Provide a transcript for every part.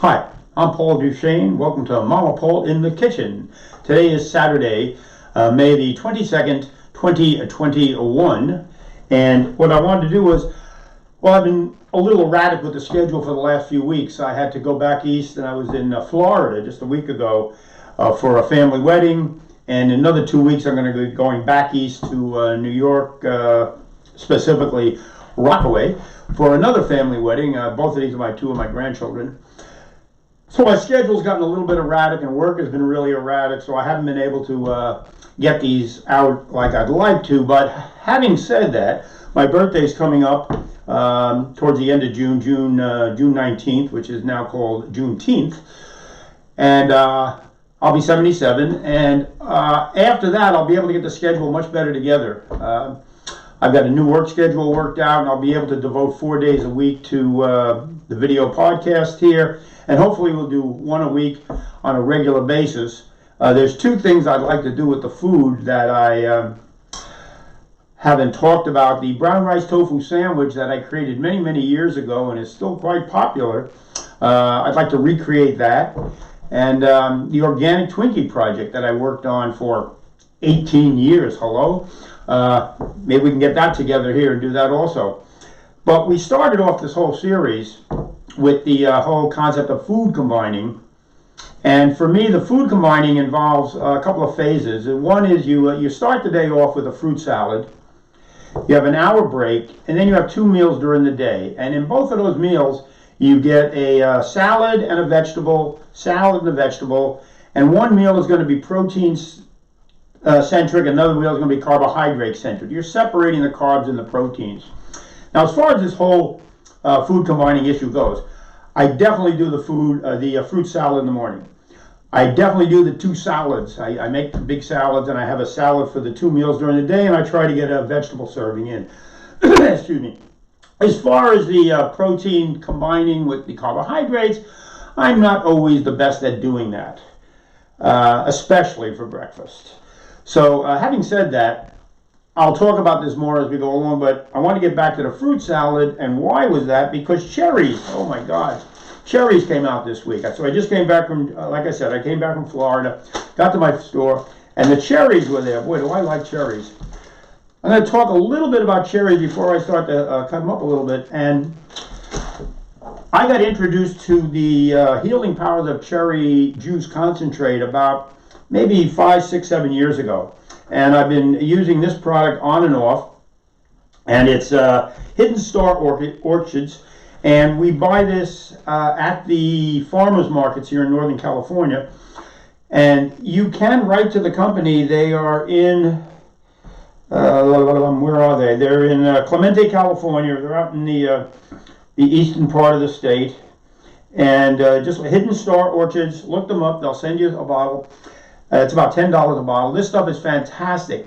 Hi, I'm Paul Duchesne. Welcome to Mama Paul in the Kitchen. Today is Saturday, May the 22nd, 2021. And what I wanted to do was, well, I've been a little erratic with the schedule for the last few weeks. I had to go back east, and I was in Florida just a week ago for a family wedding. And in another 2 weeks, I'm going to be going back east to New York, specifically Rockaway, for another family wedding. Both of these are two of my grandchildren. So my schedule's gotten a little bit erratic, and work has been really erratic, so I haven't been able to get these out like I'd like to. But having said that, my birthday's coming up towards the end of June 19th, which is now called Juneteenth. And I'll be 77, and after that, I'll be able to get the schedule much better together. I've got a new work schedule worked out, and I'll be able to devote 4 days a week to the video podcast here, and hopefully we'll do one a week on a regular basis. There's two things I'd like to do with the food that I haven't talked about. The brown rice tofu sandwich that I created many, many years ago and is still quite popular. I'd like to recreate that. And the organic Twinkie project that I worked on for 18 years. Hello? Maybe we can get that together here and do that also. But we started off this whole series with the whole concept of food combining. And for me, the food combining involves a couple of phases. One is you start the day off with a fruit salad. You have an hour break, and then you have 2 meals during the day. And in both of those meals, you get a salad and a vegetable, and one meal is going to be protein centric, another meal is going to be carbohydrate centric. You're separating the carbs and the proteins. Now, as far as this whole food combining issue goes, I definitely do the fruit salad in the morning. I definitely do the 2 salads. I make the big salads, and I have a salad for the 2 meals during the day, and I try to get a vegetable serving in. Excuse me. As far as the protein combining with the carbohydrates, I'm not always the best at doing that, especially for breakfast. So having said that, I'll talk about this more as we go along, but I want to get back to the fruit salad. And why was that? Because cherries, oh my God, cherries came out this week. So I just came back from, like I said, I came back from Florida, got to my store, and the cherries were there. Boy, do I like cherries. I'm going to talk a little bit about cherries before I start to cut them up a little bit. And I got introduced to the healing powers of cherry juice concentrate about maybe 5, 6, 7 years ago. And I've been using this product on and off. And it's Hidden Star Orchards. And we buy this at the farmers markets here in Northern California. And you can write to the company. They are in... where are they? They're in Clemente, California. They're out in the eastern part of the state. And just Hidden Star Orchards, look them up. They'll send you a bottle. It's about $10 a bottle. This stuff is fantastic.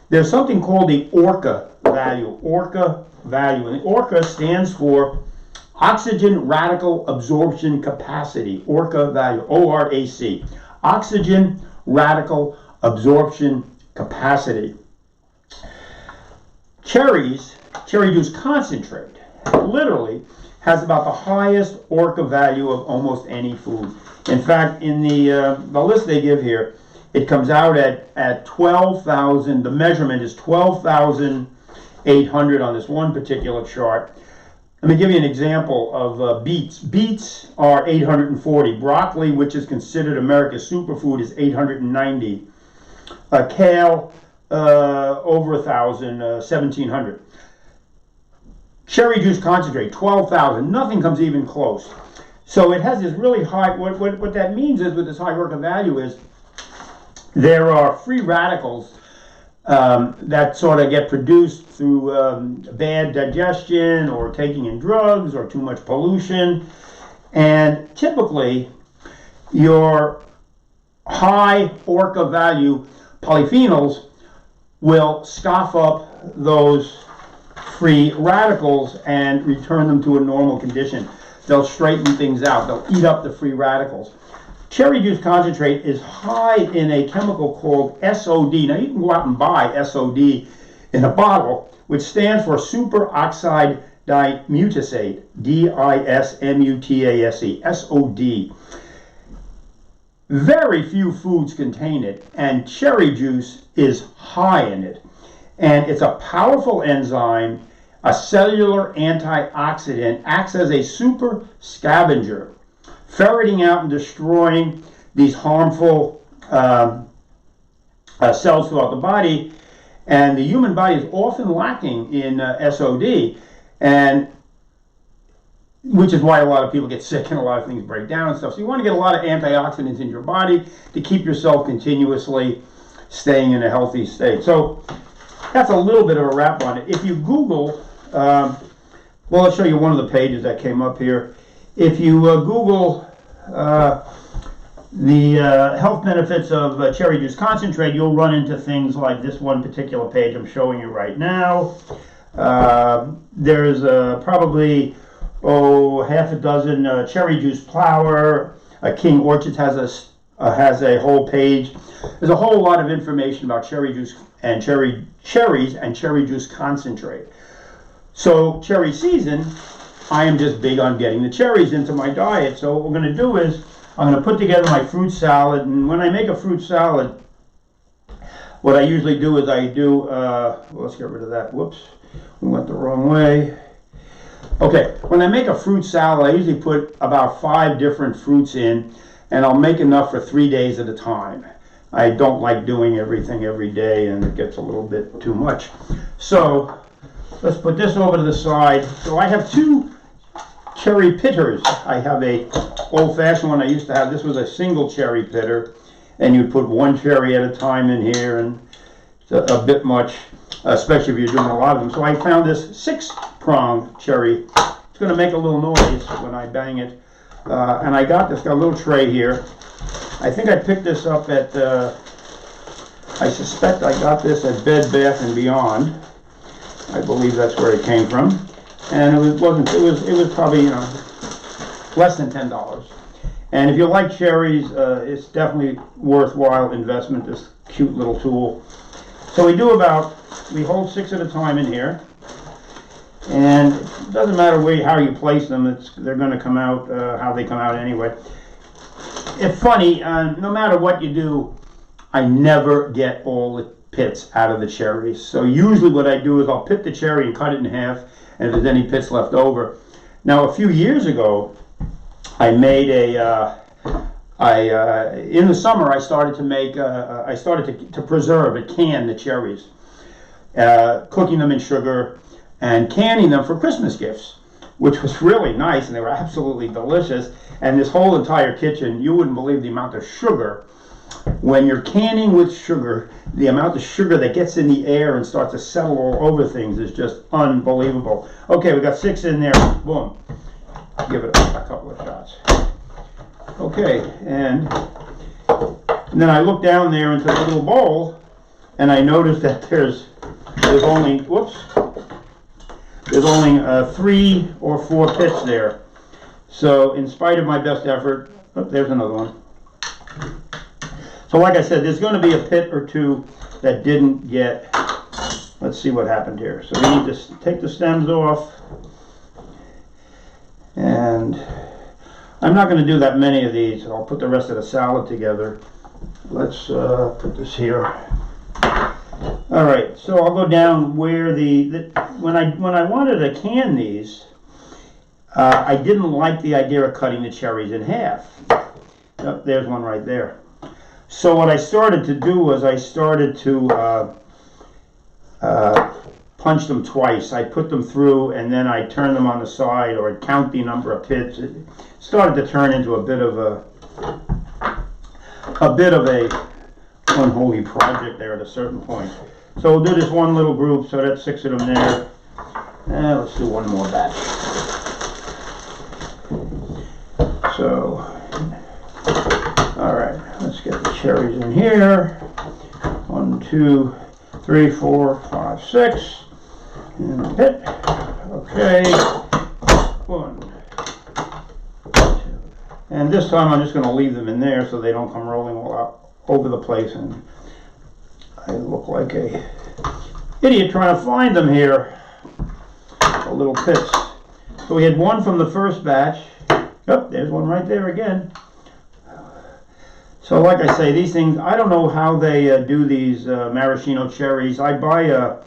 There's something called the ORCA value. ORCA value. And the ORCA stands for Oxygen Radical Absorption Capacity. ORCA value. ORAC. Oxygen Radical Absorption Capacity. Cherry juice concentrate, literally has about the highest ORCA value of almost any food. In fact, in the list they give here, it comes out at 12,000. The measurement is 12,800 on this one particular chart. Let me give you an example of beets. Beets are 840. Broccoli, which is considered America's superfood, is 890. Kale, over 1,000, 1,700. Cherry juice concentrate, 12,000. Nothing comes even close. So it has this really high, what that means is with this high ORCA value is there are free radicals that sort of get produced through bad digestion or taking in drugs or too much pollution. And typically your high ORCA value polyphenols will scoff up those free radicals and return them to a normal condition. They'll straighten things out. They'll eat up the free radicals. Cherry juice concentrate is high in a chemical called SOD. Now you can go out and buy SOD in a bottle, which stands for superoxide dimutasate, D-I-S-M-U-T-A-S-E, S-O-D. Very few foods contain it, and cherry juice is high in it. And it's a powerful enzyme, a cellular antioxidant, acts as a super scavenger, ferreting out and destroying these harmful cells throughout the body. And the human body is often lacking in SOD, and which is why a lot of people get sick and a lot of things break down and stuff. So you want to get a lot of antioxidants in your body to keep yourself continuously staying in a healthy state. So that's a little bit of a wrap on it. If you Google, well, I'll show you one of the pages that came up here. If you Google the health benefits of cherry juice concentrate, you'll run into things like this one particular page I'm showing you right now. There's probably half a dozen cherry juice flower. King Orchards has a whole page. There's a whole lot of information about cherry juice and cherries and cherry juice concentrate. So cherry season, I am just big on getting the cherries into my diet. So what we're going to do is I'm going to put together my fruit salad, and when I make a fruit salad, what I usually do is I do, let's get rid of that. Whoops, we went the wrong way. Okay, when I make a fruit salad, I usually put about 5 different fruits in, and I'll make enough for 3 days at a time. I don't like doing everything every day, and it gets a little bit too much. So let's put this over to the side. So I have 2 cherry pitters. I have a old-fashioned one I used to have. This was a single cherry pitter, and you put 1 cherry at a time in here, and it's a bit much, especially if you're doing a lot of them. So I found this 6-prong cherry. It's going to make a little noise when I bang it. And I got a little tray here. I think I picked this up at, I suspect I got this at Bed Bath & Beyond. I believe that's where it came from. And it was probably, less than $10. And if you like cherries, it's definitely worthwhile investment, this cute little tool. So we hold 6 at a time in here. And it doesn't matter how you place them, they're going to come out how they come out anyway. It's funny, no matter what you do, I never get all the pits out of the cherries. So usually what I do is I'll pit the cherry and cut it in half, and if there's any pits left over. Now a few years ago, I made in the summer I started to make, to preserve and can the cherries, cooking them in sugar and canning them for Christmas gifts, which was really nice, and they were absolutely delicious. And this whole entire kitchen, you wouldn't believe the amount of sugar. When you're canning with sugar, the amount of sugar that gets in the air and starts to settle all over things is just unbelievable. Okay, we got 6 in there. Boom. Give it a couple of shots. Okay, and then I look down there into the little bowl, and I notice that there's only 3 or 4 pits there. So in spite of my best effort, there's another one. So like I said, there's going to be a pit or 2 that didn't get. Let's see what happened here. So we need to take the stems off. And I'm not going to do that many of these. I'll put the rest of the salad together. Let's put this here. All right, so I'll go down where when I wanted to can these, I didn't like the idea of cutting the cherries in half. Oh, there's one right there. So what I started to do was I started to punch them twice. I put them through, and then I turn them on the side, or I'd count the number of pits. It started to turn into a bit of a unholy project there at a certain point. So we'll do this one little group, so that's 6 of them there. And let's do one more batch. So, all right, let's get the cherries in here. 1, 2, 3, 4, 5, 6. And a pit. Okay. 1, 2. And this time I'm just going to leave them in there so they don't come rolling all out over the place, and I look like a idiot trying to find them here. A little pits. So we had one from the first batch. Oh, there's one right there again. So like I say, these things, I don't know how they do these maraschino cherries. I buy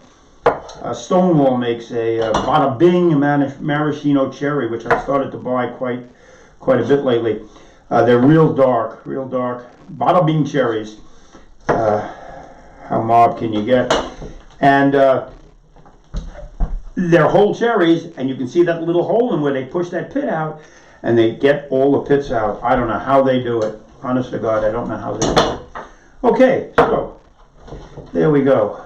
Stonewall makes a bada bing maraschino cherry, which I've started to buy quite a bit lately. They're real dark bada bing cherries. How mob can you get? And they're whole cherries, and you can see that little hole in where they push that pit out, and they get all the pits out. I don't know how they do it. Honest to God, I don't know how they do it. Okay, so there we go.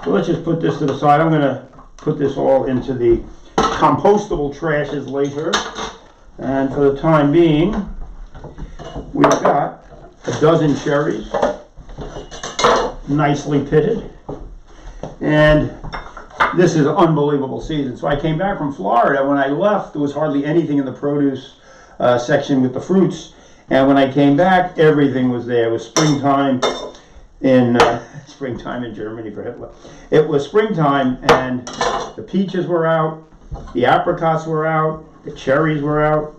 So let's just put this to the side. I'm going to put this all into the compostable trashes later. And for the time being, we've got a dozen cherries, nicely pitted. And this is an unbelievable season. So I came back from Florida. When I left, there was hardly anything in the produce section with the fruits. And when I came back, everything was there. It was springtime in Germany for Hitler. It was springtime, and the peaches were out, the apricots were out, the cherries were out.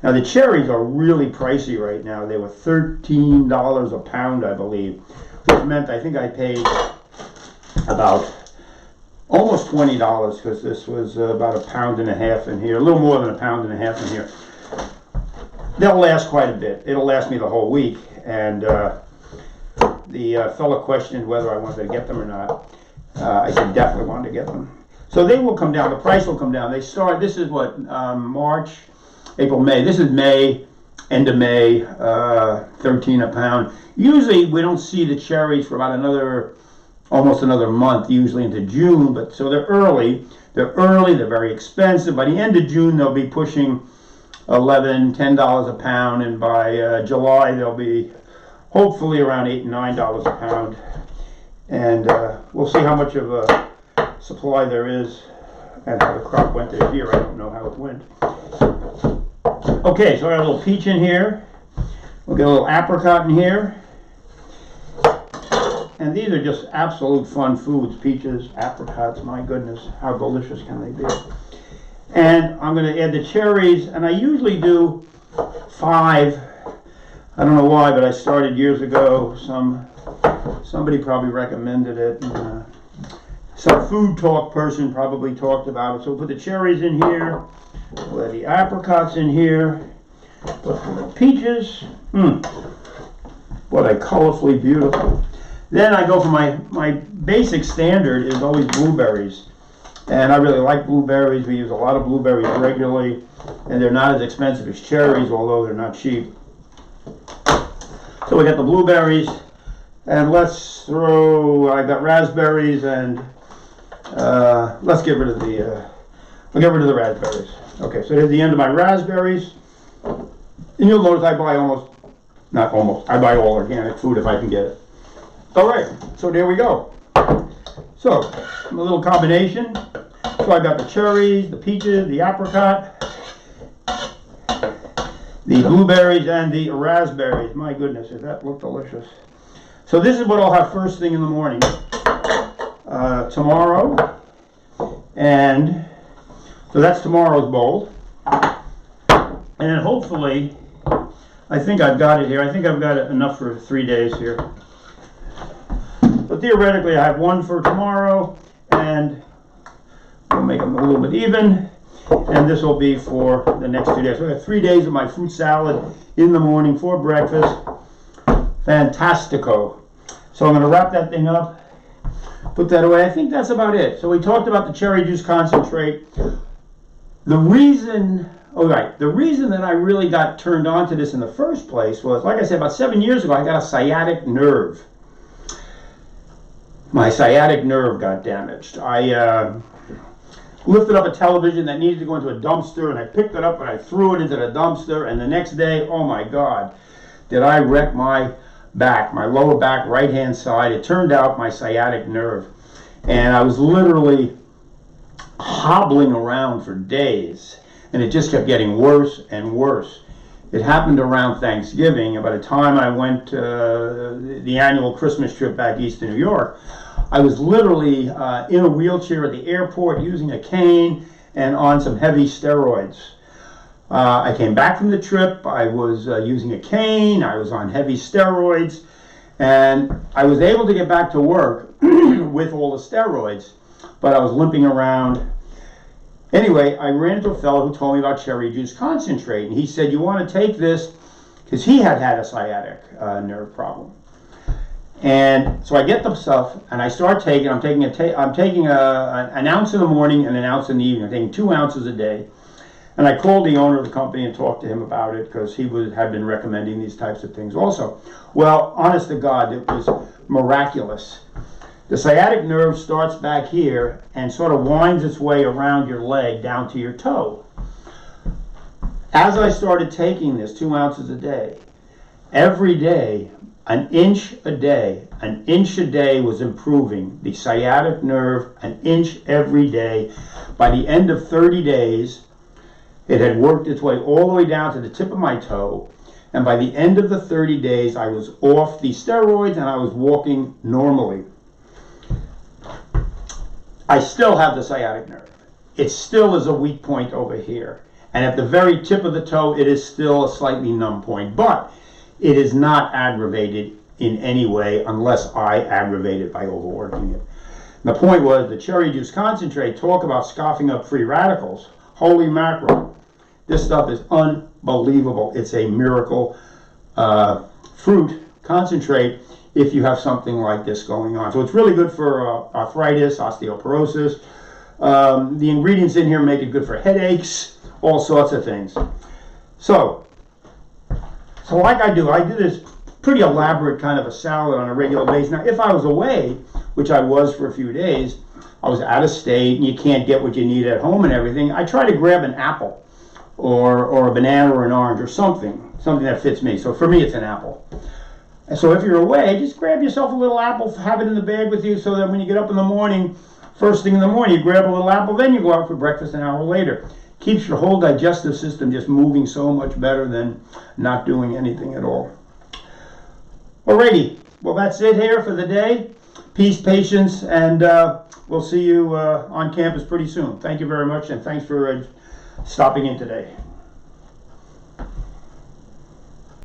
Now the cherries are really pricey right now. They were $13 a pound, I believe, which meant I think I paid about almost $20 because this was about a pound and a half in here, a little more than a pound and a half in here. They'll last quite a bit. It'll last me the whole week. And the fella questioned whether I wanted to get them or not. I said definitely wanted to get them. So they will come down. The price will come down. They start, this is what, March, April, May. This is May, end of May, 13 a pound. Usually we don't see the cherries for about almost another month, usually into June. But so they're early. They're very expensive. By the end of June, they'll be pushing $11, $10 a pound, and by July they'll be hopefully around $8 and $9 a pound. And we'll see how much of a supply there is and how the crop went this year. I don't know how it went. Okay, so I got a little peach in here. We'll get a little apricot in here. And these are just absolute fun foods. Peaches, apricots, my goodness, how delicious can they be? And I'm going to add the cherries, and I usually do 5. I don't know why, but I started years ago. Somebody probably recommended it. And, some food talk person probably talked about it. So we'll put the cherries in here. We'll add the apricots in here. Put the little peaches. What a colorfully beautiful. Then I go for my basic standard is always blueberries. And I really like blueberries. We use a lot of blueberries regularly, and they're not as expensive as cherries, although they're not cheap. So we got the blueberries, and let's throw, I got raspberries, and let's get rid of we'll get rid of the raspberries. Okay, so here's the end of my raspberries. And you'll notice I buy I buy all organic food if I can get it. All right, so there we go. So, a little combination. So I've got the cherries, the peaches, the apricot, the blueberries, and the raspberries. My goodness, does that look delicious. So this is what I'll have first thing in the morning tomorrow. And so that's tomorrow's bowl. And hopefully, I think I've got it here. I think I've got it enough for 3 days here. So theoretically, I have one for tomorrow, and we'll make them a little bit even. And this will be for the next 2 days. So I have 3 days of my fruit salad in the morning for breakfast. Fantastico. So I'm going to wrap that thing up, put that away. I think that's about it. So we talked about the cherry juice concentrate. The reason that I really got turned on to this in the first place was, like I said, about 7 years ago, I got a sciatic nerve. My sciatic nerve got damaged. I lifted up a television that needed to go into a dumpster, and I picked it up and I threw it into the dumpster, and the next day, oh my God, did I wreck my back, my lower back, right-hand side. It turned out my sciatic nerve. And I was literally hobbling around for days, and it just kept getting worse and worse. It happened around Thanksgiving, and by the time I went the annual Christmas trip back east to New York, I was literally in a wheelchair at the airport using a cane, and on some heavy steroids. I came back from the trip. I was using a cane. I was on heavy steroids, and I was able to get back to work with all the steroids, but I was limping around. Anyway, I ran into a fellow who told me about cherry juice concentrate, and he said, you want to take this, because he had a sciatic nerve problem. And so I get the stuff, and I start taking. I'm taking an ounce in the morning and an ounce in the evening. I'm taking 2 ounces a day. And I called the owner of the company and talked to him about it, because he had been recommending these types of things also. Well, honest to God, it was miraculous. The sciatic nerve starts back here and sort of winds its way around your leg down to your toe. As I started taking this 2 ounces a day, every day, an inch a day was improving the sciatic nerve, an inch every day. By the end of 30 days, it had worked its way all the way down to the tip of my toe. And by the end of the 30 days, I was off the steroids and I was walking normally. I still have the sciatic nerve. It still is a weak point over here. And at the very tip of the toe, it is still a slightly numb point. But it is not aggravated in any way unless I aggravate it by overworking it. And the point was, the cherry juice concentrate, talk about scoffing up free radicals. Holy mackerel. This stuff is unbelievable. It's a miracle fruit concentrate if you have something like this going on. So it's really good for arthritis, osteoporosis. The ingredients in here make it good for headaches, all sorts of things. So like I do this pretty elaborate kind of a salad on a regular basis. Now, if I was away, which I was for a few days, I was out of state and you can't get what you need at home and everything, I try to grab an apple or a banana or an orange or something that fits me. So for me, it's an apple. And so if you're away, just grab yourself a little apple, have it in the bag with you, so that when you get up in the morning, first thing in the morning, you grab a little apple, then you go out for breakfast an hour later. Keeps your whole digestive system just moving so much better than not doing anything at all. Alrighty, well, that's it here for the day. Peace, patience, and we'll see you on campus pretty soon. Thank you very much, and thanks for stopping in today.